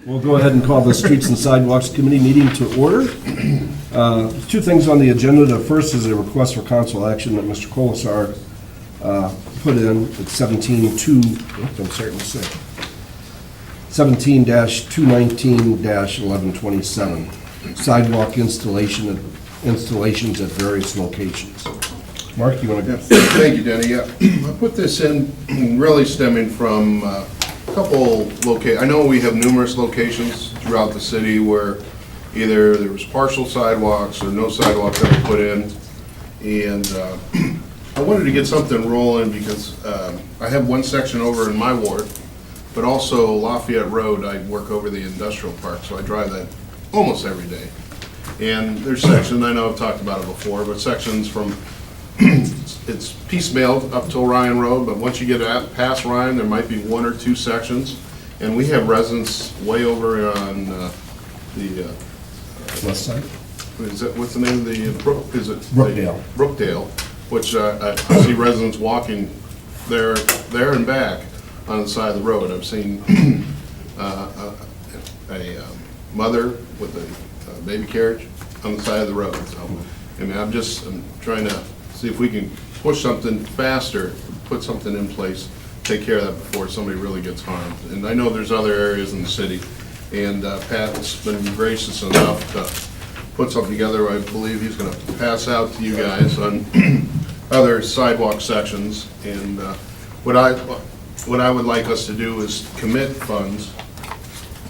We'll go ahead and call the Streets and Sidewalks Committee meeting to order. Two things on the agenda. The first is a request for council action that Mr. Colasar put in at 17-219-1127, sidewalk installations at various locations. Mark, you want to go? Thank you, Denny. Yeah, I put this in really stemming from a couple locations. I know we have numerous locations throughout the city where either there was partial sidewalks or no sidewalks ever put in. And I wanted to get something rolling because I have one section over in my ward, but also Lafayette Road, I work over the industrial park, so I drive that almost every day. And there's sections, I know I've talked about it before, but sections from it's piecemealed up till Ryan Road, but once you get past Ryan, there might be one or two sections. And we have residents way over on the West side? what's the name of the brook? Is it Brookdale. Brookdale, which I see residents walking there and back on the side of the road. I've seen a mother with a baby carriage on the side of the road. So, I mean, I'm trying to see if we can push something faster, put something in place, take care of that before somebody really gets harmed. And I know there's other areas in the city, and Pat's been gracious enough to put something together. I believe he's going to pass out to you guys on other sidewalk sections. And what I would like us to do is commit funds,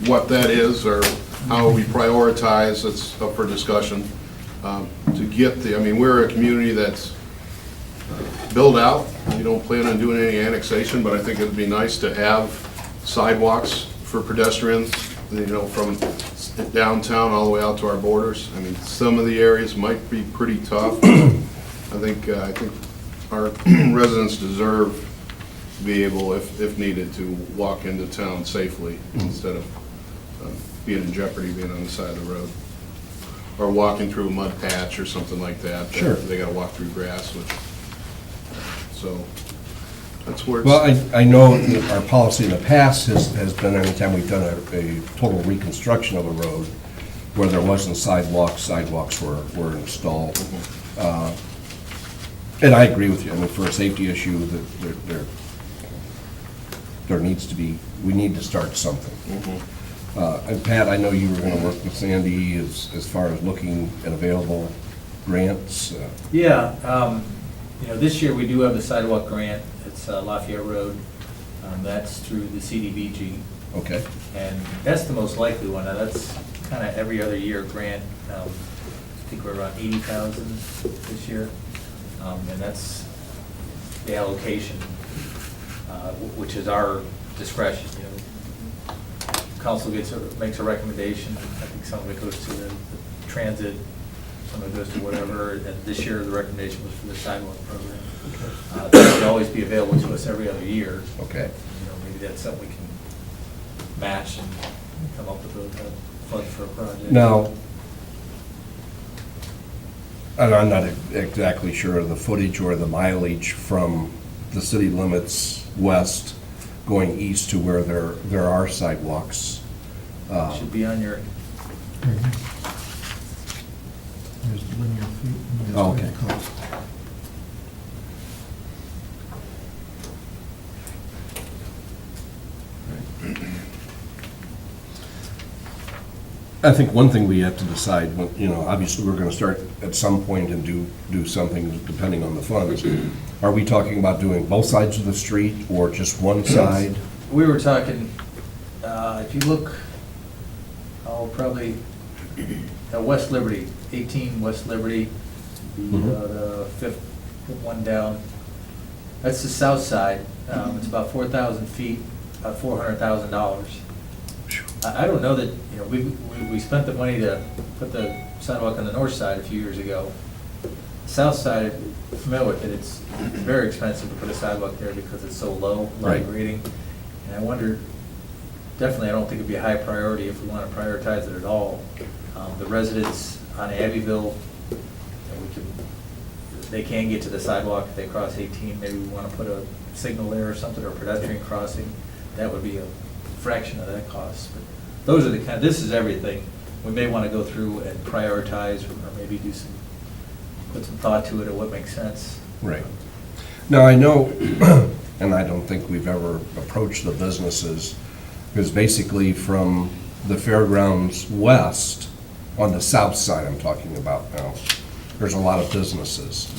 what that is or how we prioritize, it's up for discussion, to get I mean, we're a community that's build out. We don't plan on doing any annexation, but I think it'd be nice to have sidewalks for pedestrians, you know, from downtown all the way out to our borders. I mean, some of the areas might be pretty tough. I think our residents deserve to be able, if needed, to walk into town safely instead of being in jeopardy being on the side of the road. Or walking through a mud patch or something like that. Sure. They gotta walk through grass, so that's where it's. Well, I know that our policy in the past has been anytime we've done a total reconstruction of a road where there wasn't sidewalks were installed. And I agree with you. I mean, for a safety issue, that there needs to be, we need to start something. And Pat, I know you were going to work with Sandy as far as looking at available grants. Yeah, you know, this year we do have the sidewalk grant. It's Lafayette Road. That's through the CDBG. Okay. And that's the most likely one. Now, that's kind of every other year grant. I think we're around 80,000 this year. And that's the allocation, which is our discretion, you know. Council makes a recommendation. I think some of it goes to the transit, some of it goes to whatever. And this year, the recommendation was for the sidewalk program. That would always be available to us every other year. Okay. You know, maybe that's something we can match and come up with a fund for a project. Now, and I'm not exactly sure of the footage or the mileage from the city limits west going east to where there are sidewalks. Should be on your, There's the linear feet. and there's Oh, okay. the cost. I think one thing we have to decide, you know, obviously we're going to start at some point and do something depending on the funds. Are we talking about doing both sides of the street or just one side? we were talking, if you look, probably at West Liberty, 18 West Liberty, the fifth one down. That's the south side. It's about 4,000 feet, about $400,000. I don't know that, you know, we spent the money to put the sidewalk on the north side a few years ago. South side, I'm familiar with it, it's very expensive to put a sidewalk there because it's so low Right. grading. And I wonder, definitely I don't think it'd be a high priority if we want to prioritize it at all. The residents on Abbeville, you know, they can get to the sidewalk if they cross 18. Maybe we want to put a signal there or something, or a pedestrian crossing. That would be a fraction of that cost. But those are the kind, this is everything. We may want to go through and prioritize, or maybe put some thought to it, or what makes sense. Right. Now, I know, and I don't think we've ever approached the businesses, because basically from the fairgrounds west, on the south side I'm talking about now, there's a lot of businesses.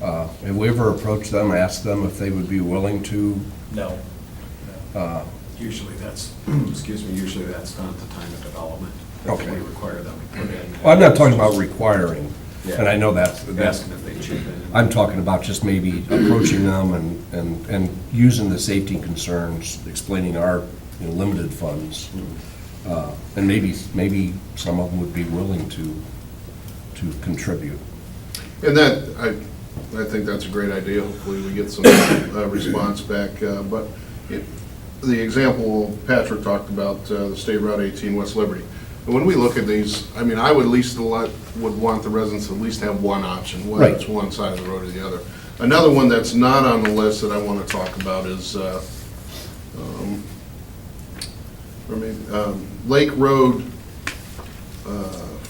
Have we ever approached them, asked them if they would be willing to? No. Usually that's, excuse me, usually that's done at the time of development. Okay. We require them to put in. Well, I'm not talking about requiring, and I know that's, Asking if they chip in. I'm talking about just maybe approaching them and using the safety concerns, explaining our limited funds. And maybe some of them would be willing to contribute. And I think that's a great idea. Hopefully we get some response back. But the example Patrick talked about, the State Route 18 West Liberty. And when we look at these, I mean, I would at least would want the residents to at least have one option, whether Right. it's one side of the road or the other. Another one that's not on the list that I want to talk about is Lake Road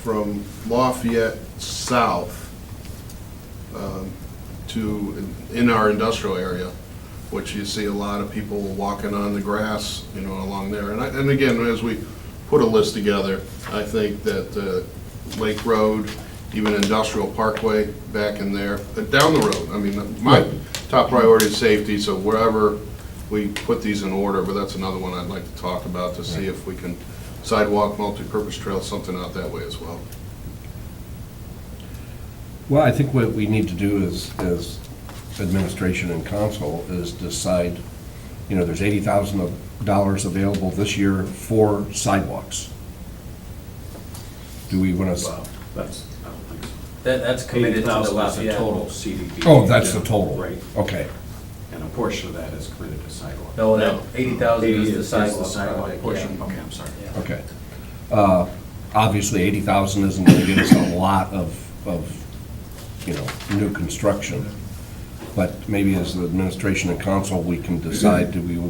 from Lafayette south to, in our industrial area, which you see a lot of people walking on the grass, along there. And again, as we put a list together, I think that Lake Road, even Industrial Parkway back in there, down the road. I mean, my top priority is safety, so wherever we put these in order, but that's another one I'd like to talk about to see if we can sidewalk, multi-purpose trail, something out that way as well. Well, I think what we need to do as administration and council is decide, there's $80,000 available this year for sidewalks. Do we want to? Well, that's, I don't think so. That's committed to the 80,000 is the Lafayette. total CDBG. Oh, that's the total? Right. Okay. And a portion of that is committed to sidewalk. No, that 80,000 is the the sidewalk sidewalk project, portion. yeah. Okay, I'm sorry. Yeah. Okay. Obviously, 80,000 isn't going to get us a lot of new construction. But maybe as the administration and council, we can decide, do we,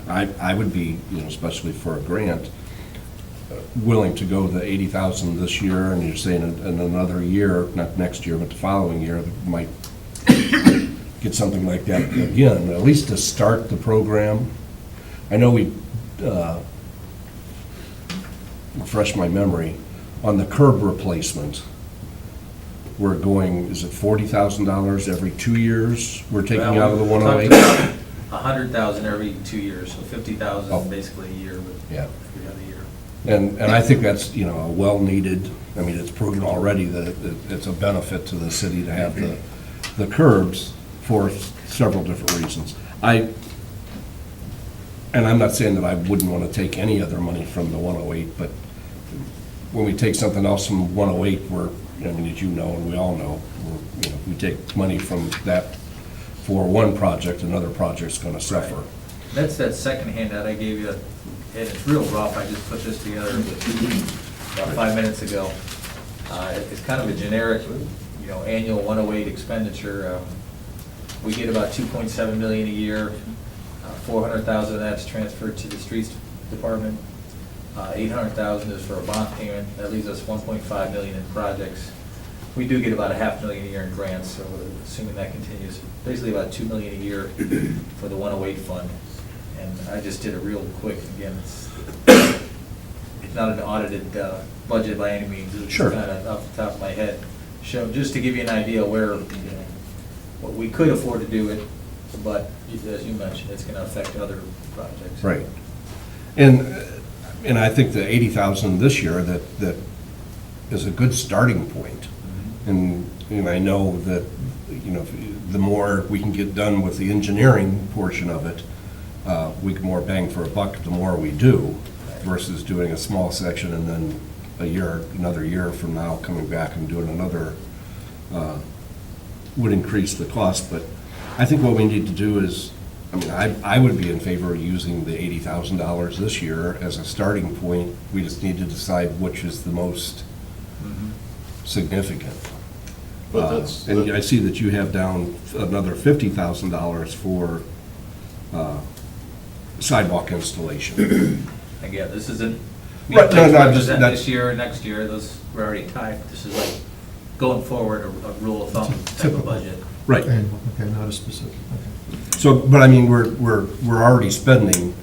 I would be, especially for a grant, willing to go the 80,000 this year, and you're saying in another year, not next year, but the following year, we might get something like that again, at least to start the program. I know we, refresh my memory, on the curb replacement, we're going, is it $40,000 every 2 years we're taking out of the 108? 100,000 every 2 years, so 50,000 Oh. basically a year, but Yeah. every other year. And I think that's, a well-needed, I mean, it's proven already that it's a benefit to the city to have the curbs for several different reasons. And I'm not saying that I wouldn't want to take any other money from the 108, but when we take something else from 108, as you know, and we all know, we take money from that for one project, another project's going to suffer. That's that second handout I gave you, and it's real rough, I just put this together about 5 minutes ago. It's kind of a generic, annual 108 expenditure. We get about $2.7 million a year. 400,000 of that's transferred to the streets department. 800,000 is for a bond payment. That leaves us 1.5 million in projects. We do get about $500,000 a year in grants, so assuming that continues, basically about $2 million a year for the 108 fund. And I just did it real quick. Again, it's not an audited budget by any means. It's Sure. kind of off the top of my head. Just to give you an idea where, what we could afford to do it, but as you mentioned, it's going to affect other projects. Right. And I think the 80,000 this year, that is a good starting point. And I know that, the more we can get done with the engineering portion of it, we get more bang for a buck the more we do, versus doing a small section and then another year from now, coming back and doing another, would increase the cost. But I think what we need to do is, I would be in favor of using the $80,000 this year as a starting point. We just need to decide which is the most significant. But that's- And I see that you have down another $50,000 for sidewalk installation. Again, this isn't, Right, no, no, I'm just- Represent that's- this year, next year, those were already tied. This is like going forward, a rule of thumb type Typical. of budget. Right. Annual, okay, not a specific, okay. So, but I mean, we're already spending,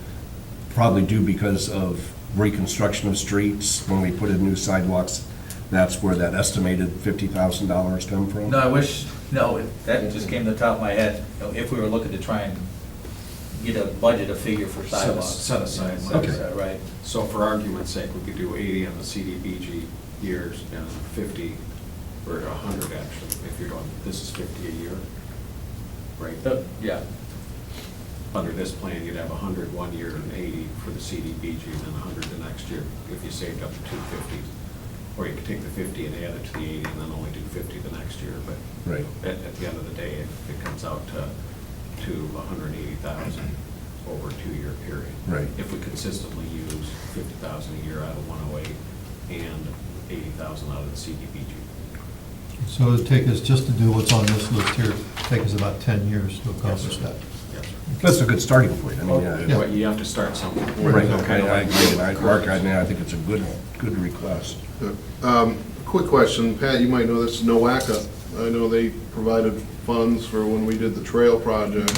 probably due because of reconstruction of streets, when we put in new sidewalks, that's where that estimated $50,000 come from? No, I wish, no, that just came to the top of my head. You know, if we were looking to try and get a budget, a figure for Set sidewalks. aside. Set aside, right. So for argument's sake, we could do 80 on the CDBG years and 50, or 100 actually, if you're doing, this is 50 a year, right? Yeah, Under this plan, you'd have 100 1 year and 80 for the CDBG, and then 100 the next year, if you saved up to 250. Or you could take the 50 and add it to the 80 and then only do 50 the next year, but Right. at the end of the day, it comes out to 180,000 over a 2-year period. Right. If we consistently use 50,000 a year out of 108 and 80,000 out of the CDBG. So it'd take us, just to do what's on this list here, take us about 10 years to accomplish that. Yes, sir. That's a good starting point. I mean, yeah. But you have to start somewhere. Right, Okay, I agree. And Mark, I think it's a good request. Quick question, Pat, you might know this, NOACA, I know they provided funds for when we did the trail project,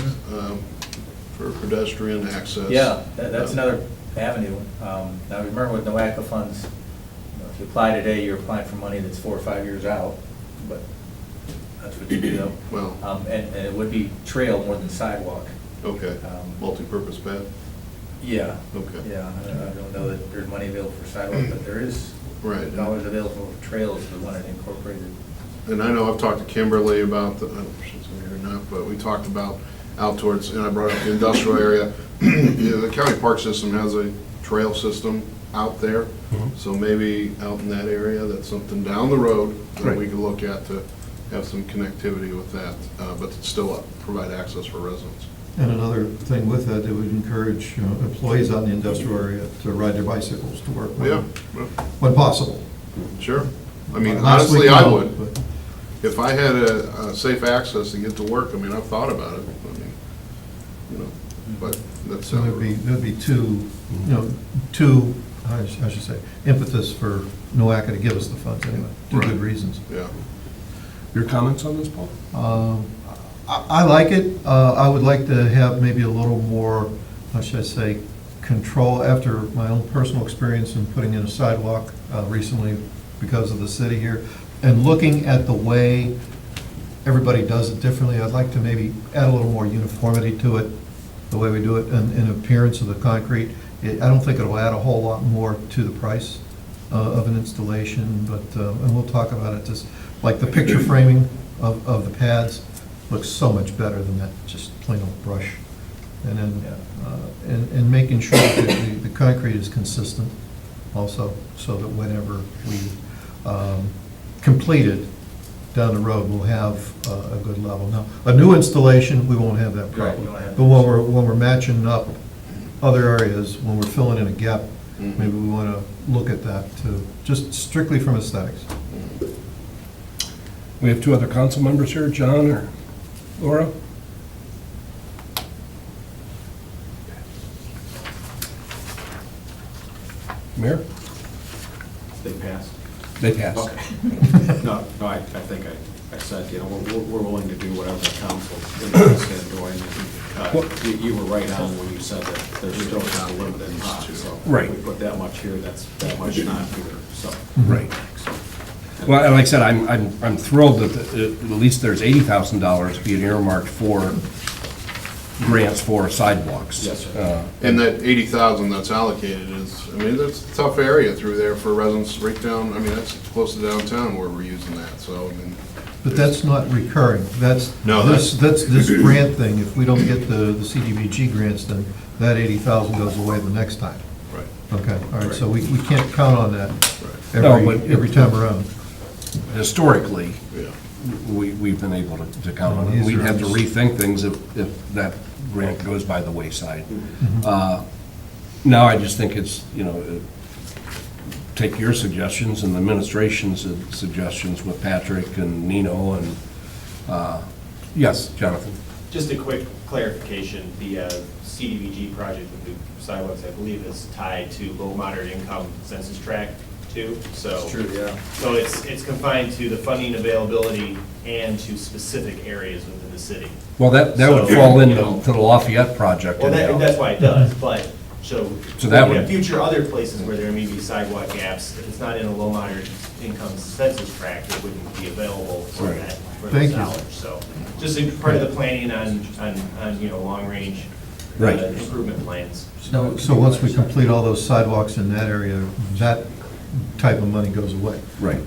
for pedestrian access. yeah, that's another avenue. Now, remember with NOACA funds, you know, if you apply today, you're applying for money that's 4 or 5 years out, but that's what you do. Well, And it would be trail more than sidewalk. okay, Um, multi-purpose pad, Yeah. okay. Yeah, I don't know that there's money available for sidewalk, but there is Right. dollars available for trails, the one that incorporated. And I know I've talked to Kimberly about, I don't know if she's in here or not, but we talked about out towards, and I brought up the industrial area. You know, the county park system has a trail system out there, Mhm. so maybe out in that area, that's something down the road that we Right. could look at to have some connectivity with that, but still provide access for residents. And another thing with that, it would encourage, employees out in the industrial area to ride their bicycles to work Yeah, when possible. sure. I mean, Last honestly, week, I no, would. but- If I had a safe access to get to work, I mean, I've thought about it, I mean, you know, but that's. So there'd be two, I should say, impetus for NOACA to give us the funds anyway, two Right. good reasons. Yeah, Your comments on this, Paul? I like it. I would like to have maybe a little more, how should I say, control after my own personal experience in putting in a sidewalk recently because of the city here, and looking at the way everybody does it differently. I'd like to maybe add a little more uniformity to it, the way we do it, and appearance of the concrete. I don't think it'll add a whole lot more to the price of an installation, but, and we'll talk about it, just like the picture framing of the pads looks so much better than that just plain old brush. And then, and making sure that the concrete is consistent also, so that whenever we complete it down the road, we'll have a good level. Now, a new installation, we won't have that Right, you problem. won't have But when we're matching up other areas, when we're filling in a gap, Mhm. maybe we want to look at that too, just strictly from aesthetics. We have two other council members here, John or Laura? Mayor? They passed? They passed. Okay. No, I think I said, you know, we're willing to do whatever the council is interested in doing. You were right on when you said that there's still not a limited pot, so. Right. If we put that much here, that's that much not here, so. Right. So, Well, and like I said, I'm thrilled that at least there's $80,000 being earmarked for grants for sidewalks. Yes, sir. and that 80,000 that's allocated is, I mean, that's a tough area through there for residents right down, I mean, that's close to downtown where we're using that, so, I mean. But that's not recurring. That's, No, this grant thing, if we don't get the CDBG grants, then that 80,000 goes away the next time. Right. Okay, all right, so we can't count on that No, but- every time around. Historically, Yeah. we've been able to count on it. We'd have to rethink things if that grant goes by the wayside. Now, I just think it's, take your suggestions and the administration's suggestions with Patrick and Nino and, yes, Jonathan? Just a quick clarification, the CDBG project with the sidewalks, I believe, is tied to low moderate income census tract too, so. That's true, yeah. So it's confined to the funding availability and to specific areas within the city. Well, that would So, fall you into know- the Lafayette project. Well, anyhow. that's why it does, but, so. So that we have would- future other places where there may be sidewalk gaps, if it's not in a low moderate income census tract, it wouldn't be available for Right. that, for Thank those you. dollars, so. Just a part of the planning on, you know, long-range Right. improvement plans. So once we complete all those sidewalks in that area, that type of money goes away. Right.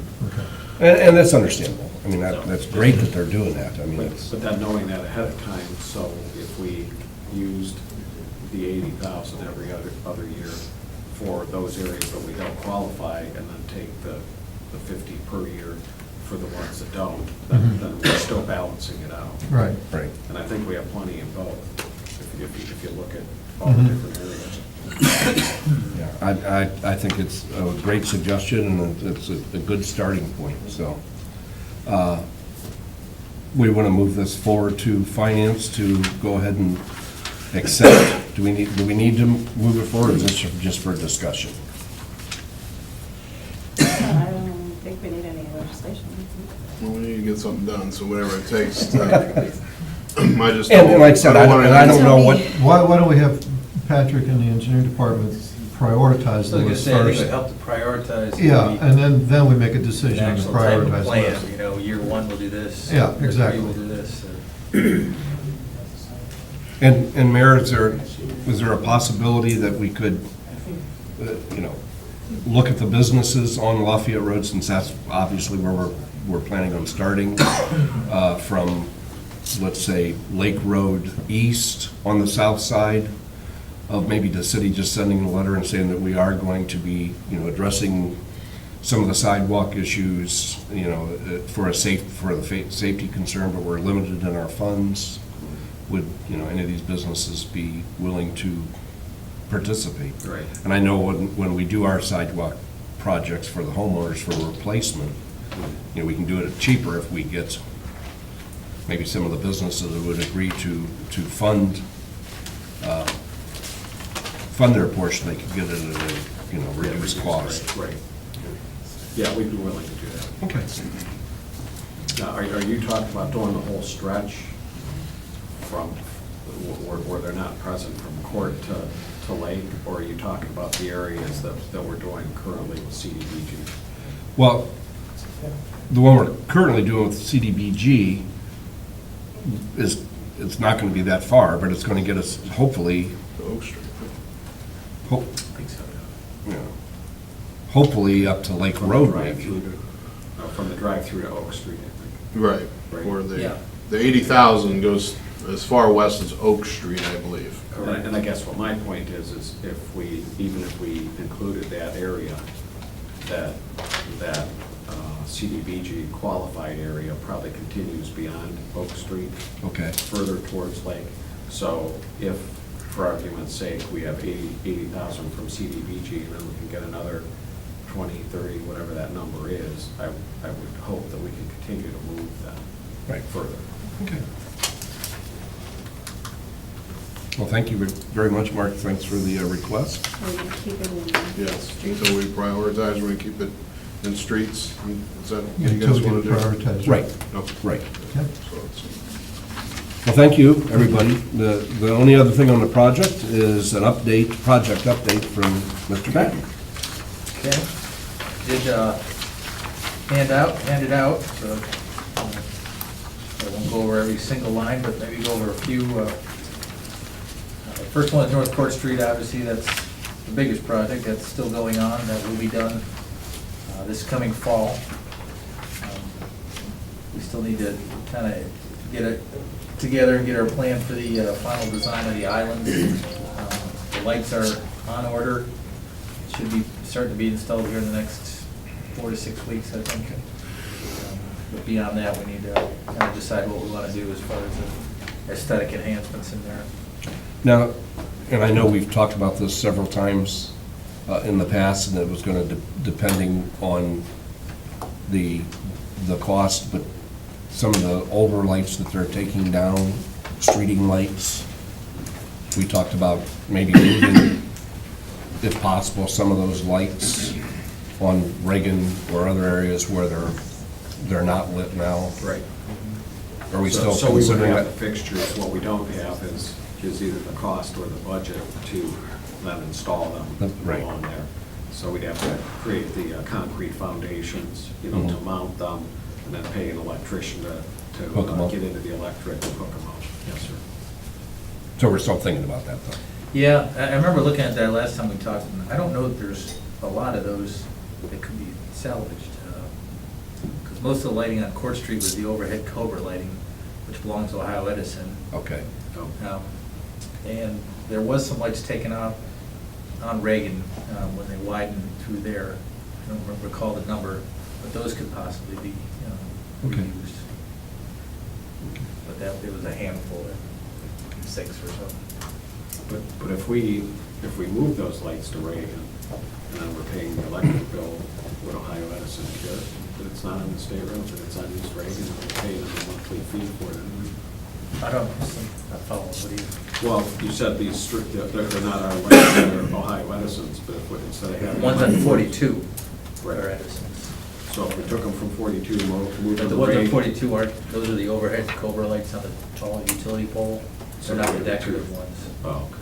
Okay. And that's understandable. I mean, that's great that they're doing that. I mean, it's, But then knowing that ahead of time, so if we used the 80,000 every other year for those areas that we don't qualify, and then take the 50 per year for the ones that don't, then we're still balancing it out. Right. right. And I think we have plenty in both, if you look at all the different areas. Yeah, I think it's a great suggestion, and it's a good starting point, so. We want to move this forward to finance to go ahead and accept. Do we need to move it forward, or is this just for discussion? I don't think we need any legislation. Well, we need to get something done, so whatever it takes to, I just. And like I said, I don't know what, Why don't we have Patrick and the engineering department prioritize So I was gonna those say, I think it first? would help to prioritize. Yeah, maybe and then we make a an decision on the actual type of prioritized plan, list. you know, year one will do this. Yeah, year exactly. three will do this. or- and Mayor, is there a possibility that we could, you know, look at the businesses on Lafayette Road, since that's obviously where we're planning on starting, from, let's say, Lake Road East on the south side, of maybe the city just sending a letter and saying that we are going to be, you know, addressing some of the sidewalk issues, you know, for the safety concern, but we're limited in our funds. Would, you know, any of these businesses be willing to participate? Right. And I know when we do our sidewalk projects for the homeowners for replacement, you know, we can do it cheaper if we get maybe some of the businesses that would agree to fund their portion. They could get it at a, you know, reduced cost. Right. Yeah, we'd be willing to do that. Okay. Now, are you talking about doing the whole stretch from, where they're not present from Court to Lake? Or are you talking about the areas that we're doing currently with CDBG? Well, the one we're currently doing with CDBG it's not going to be that far, but it's going to get us, hopefully, Oak Street. I think so, you know, hopefully up to Lake Road, Drive-through maybe. from the drive-through to Oak Street, I think. Right, Right. where Yeah. the 80,000 goes as far west as Oak Street, I believe. And I guess what my point is even if we included that area, that CDBG qualified area probably continues beyond Oak Street, Okay. further towards Lake. So if, for argument's sake, we have 80,000 from CDBG, and then we can get another 20, 30, whatever that number is, I would hope that we can continue to move that Right. further. Okay. Well, thank you very much, Mark. Thanks for the request. We're going to keep it in. Yes, until we prioritize, we're gonna keep it in streets. Is that what you Until guys we wanna get do? prioritized. Right, Okay. right. Yep. So it's- Well, thank you, everybody. The only other thing on the project is an project update from Mr. Patton. Okay. Did hand it out, so I won't go over every single line, but maybe go over a few. First one is North Court Street, obviously, that's the biggest project, that's still going on, that will be done this coming fall. We still need to kind of get it together and get our plan for the final design of the island. The lights are on order, should be starting to be installed here in the next 4 to 6 weeks, I think. But beyond that, we need to kind of decide what we want to do as far as the aesthetic enhancements in there. Now, and I know we've talked about this several times in the past, and it was going to, depending on the cost, but some of the older lights that they're taking down, streeting lights. We talked about maybe moving, if possible, some of those lights on Reagan or other areas where they're not lit now. Right. Are we still So we would considering have the that? fixtures, what we don't have is either the cost or the budget to then install them Right. along there. So we'd have to create the concrete foundations, to Mhm. mount them, and then pay an electrician to Hook 'em up. get into the electric and hook them up. Yes, sir. So we're still thinking about that, though. Yeah, I remember looking at that last time we talked, and I don't know if there's a lot of those that could be salvaged. Because most of the lighting on Court Street was the overhead Cobra lighting, which belongs to Ohio Edison. Okay. So, And there was some lights taken off on Reagan when they widened through there. I don't recall the number, but those could possibly be Okay. reused. But that, there was a handful, 6 or so. But if we move those lights to Reagan, and then we're paying the electric bill, would Ohio Edison care that it's not on the state road, that it's on East Reagan, and we're paying them a monthly fee for it? I don't, I follow, what do you? Well, you said these, they're not our lights, they're Ohio Edison's, but if we, instead of having. Ones on 42 Right. are Edison's. So if we took them from 42, moved them The to ones on Reagan. 42 are, those are the overhead Cobra lights on the tall utility pole. They're not the decorative ones. Oh, okay.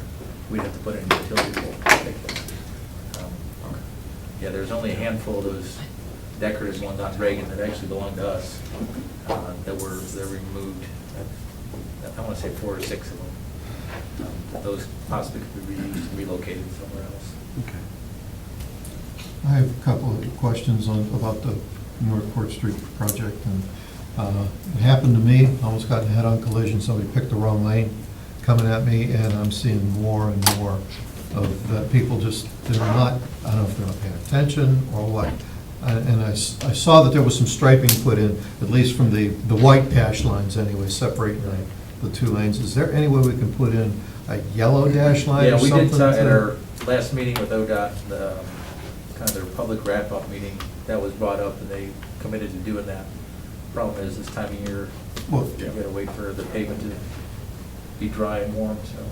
We'd have to put in a utility pole to take them. Okay. Yeah, there's only a handful of those decorative ones on Reagan that actually belong to us, they're removed. I want to say 4 or 6 of them. Those possibly could be reused, relocated somewhere else. Okay. I have a couple of questions about the North Court Street project, and it happened to me, almost got in a head-on collision, somebody picked the wrong lane coming at me, and I'm seeing more and more of that people just, they're not, I don't know if they're not paying attention or what. And I saw that there was some striping put in, at least from the white dash lines anyway, separating the 2 lanes. Is there any way we can put in a yellow dash line Yeah, or we something? did, at our last meeting with ODOT, kind of their public wrap-up meeting, that was brought up, and they committed to doing that. Problem is, this time of year, Well, you gotta wait for the pavement to be dry and warm, so.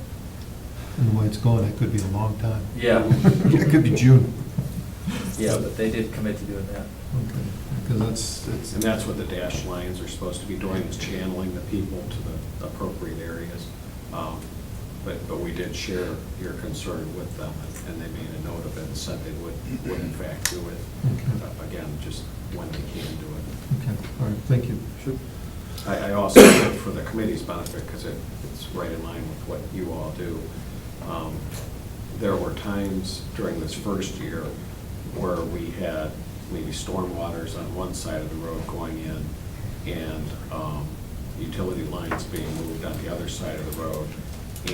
and the way it's going, it could be a long time. Yeah. It could be June. Yeah, but they did commit to doing that. Okay, because And that's what the dash lines are supposed to be doing, is channeling the people to the appropriate areas. But we did share your concern with them, and they made a note of it and said they would in fact do it. Okay. Again, just when they can do it. Okay, all right, thank you. I also, think for the committee's benefit, because it's right in line with what you all do, there were times during this first year where we had maybe storm waters on one side of the road going in, and utility lines being moved on the other side of the road,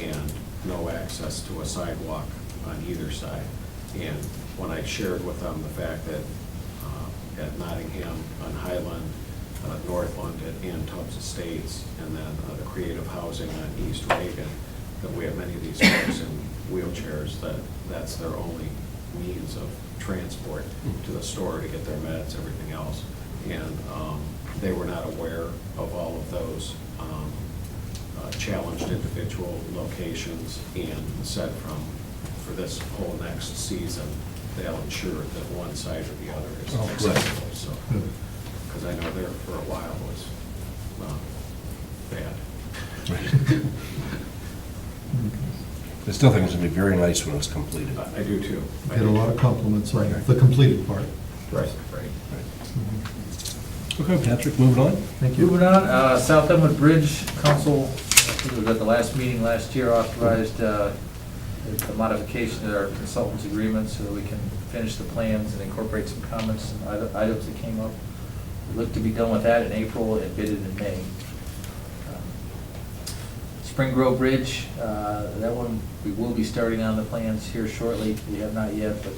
and no access to a sidewalk on either side. And when I shared with them the fact that at Nottingham, on Highland, Northland, at Ann Tubbs Estates, and then the creative housing on East Reagan, that we have many of these folks in wheelchairs, that's their only means of transport to the store to get their meds, everything else. And they were not aware of all of those challenged individual locations, and said for this whole next season, they'll ensure that one side or the other is Oh, good. accessible, so. Good. Because I know there for a while was bad. I still think it's going to be very nice when it's completed. I do too. I Get a do lot too. of compliments on the completed part. Right. Okay, Patrick, moving on. Thank you. Moving on, South Elmwood Bridge Council, I think it was at the last meeting last year, authorized a modification to our consultants agreement so that we can finish the plans and incorporate some comments and other items that came up. We look to be done with that in April and bid it in May. Spring Grove Bridge, that one, we will be starting on the plans here shortly. We have not yet, but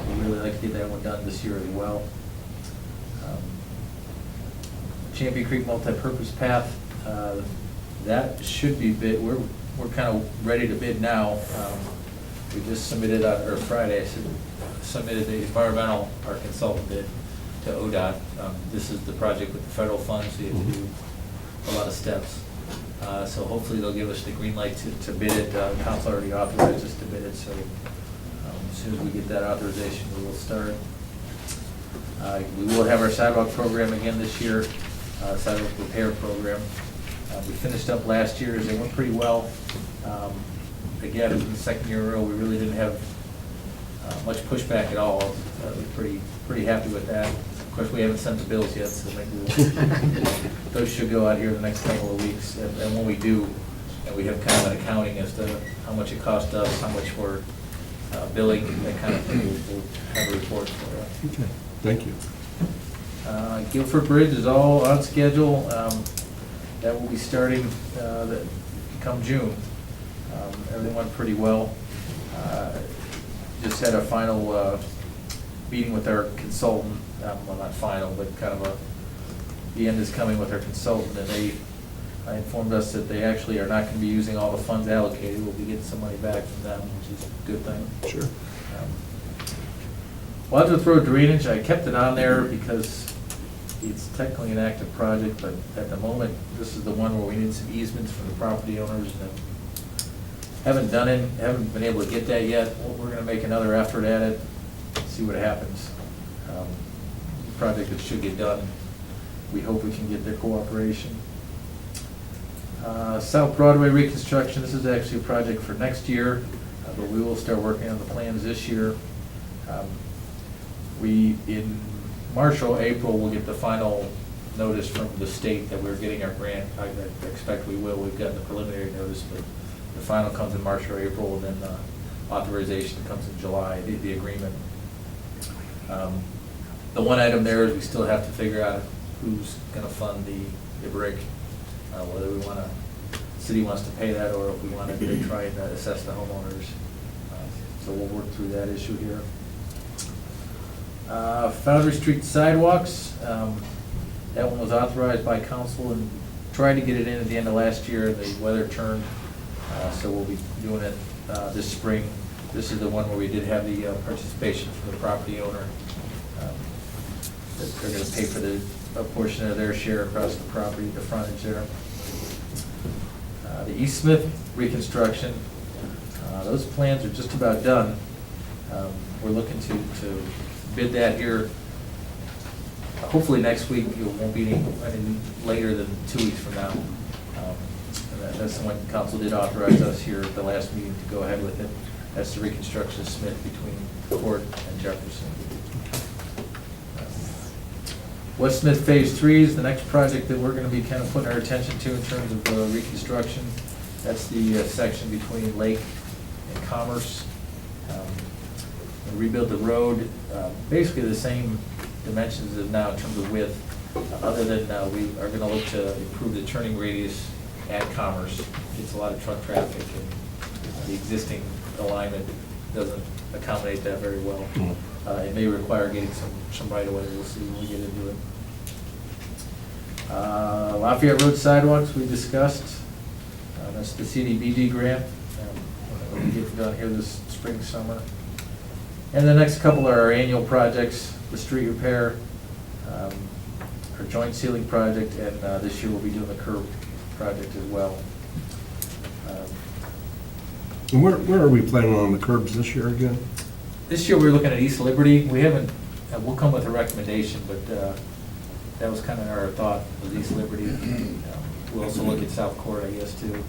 we'd really like to get that one done this year as well. Champion Creek Multipurpose Path, that should be bid, we're kind of ready to bid now. We just submitted, or Friday, submitted the environmental, our consultant bid, to ODOT. This is the project with the federal funds, so you have to do a lot of steps. So hopefully they'll give us the green light to bid it. Council already authorized us to bid it, so as soon as we get that authorization, we will start. We will have our sidewalk program again this year, sidewalk repair program. We finished up last year's, it went pretty well. Again, in the second year in a row, we really didn't have much pushback at all. We're pretty happy with that. Of course, we haven't sent the bills yet, so maybe those should go out here in the next couple of weeks. And when we do, and we have kind of an accounting as to how much it cost us, how much we're billing, that kind of thing, we'll have a report for you. Okay, thank you. Guilford Bridge is all on schedule. That will be starting come June. Everything went pretty well. Just had a final meeting with our consultant, well, not final, but kind of the end is coming with our consultant, and they informed us that they actually are not going to be using all the funds allocated. We'll be getting some money back from them, which is a good thing. Sure. Wadsworth Road drainage, I kept it on there because it's technically an active project, but at the moment, this is the one where we need some easements from the property owners, and haven't been able to get that yet. We're gonna make another effort at it, see what happens. Project that should get done. We hope we can get their cooperation. South Broadway reconstruction, this is actually a project for next year, but we will start working on the plans this year. In March or April, we'll get the final notice from the state that we're getting our grant. I expect we will. We've gotten the preliminary notice, but the final comes in March or April, and then authorization comes in July, the agreement. The one item there is we still have to figure out who's gonna fund the brick, whether we wanna, city wants to pay that, or if we wanna try and assess the homeowners. So we'll work through that issue here. Foundry Street sidewalks, that one was authorized by council and tried to get it in at the end of last year. The weather turned, so we'll be doing it this spring. This is the one where we did have the participation from the property owner. They're gonna pay for a portion of their share across the property, the frontage there. The East Smith reconstruction, those plans are just about done. We're looking to bid that here, hopefully next week. It won't be any later than 2 weeks from now. And that's the one council did authorize us here at the last meeting to go ahead with it. That's the reconstruction of Smith between Court and Jefferson. West Smith Phase 3 is the next project that we're going to be kind of putting our attention to in terms of reconstruction. That's the section between Lake and Commerce. Rebuild the road, basically the same dimensions as now in terms of width, other than we are going to look to improve the turning radius at Commerce. It's a lot of truck traffic, and the existing alignment doesn't accommodate that very well. It may require getting some right of way. We'll see when we get into it. Lafayette Road sidewalks we discussed. That's the CDBG grant. We'll get done here this spring, summer. And the next couple are our annual projects: the street repair, our joint sealing project, and this year we'll be doing the curb project as well. And where are we planning on the curbs this year again? This year, we're looking at East Liberty. We haven't, we'll come with a recommendation, but that was kind of our thought, was East Liberty. We'll also look at South Court, I guess, too.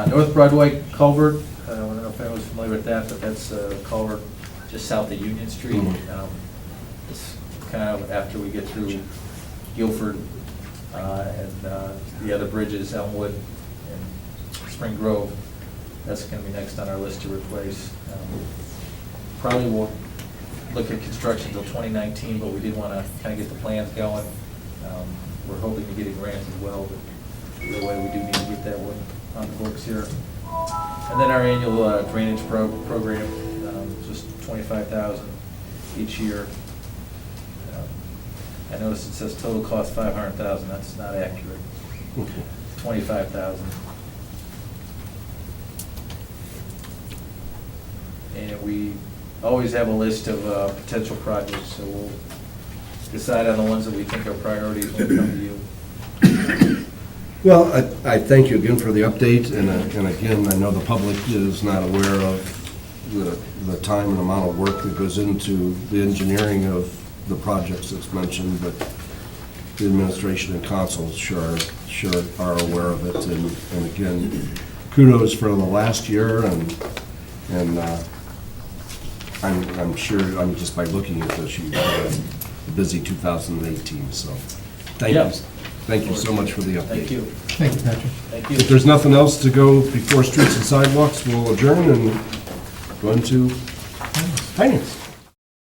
North Broadway culvert, I don't know if anyone's familiar with that, but that's a culvert just south of Union Street. It's kind of after we get through Guilford and the other bridges, Elmwood and Spring Grove. That's going to be next on our list to replace. Probably won't look at construction until 2019, but we did want to kind of get the plans going. We're hoping to get a grant as well, but either way, we do need to get that one on the books here. And then our annual drainage program, just $25,000 each year. I noticed it says total cost $500,000. That's not accurate. $25,000. And we always have a list of potential projects, so we'll decide on the ones that we think are priorities when we come to you. Well, I thank you again for the update, and again, I know the public is not aware of the time and amount of work that goes into the engineering of the projects that's mentioned, but the administration and council sure are aware of it, and again, kudos for the last year, and I'm sure, just by looking at this, you've had a busy 2018, so thank you. Yeah. Thank you so much for the update. Thank you, Thank you, Patrick. thank you. If there's nothing else to go before Streets and Sidewalks, we'll adjourn and go into finance.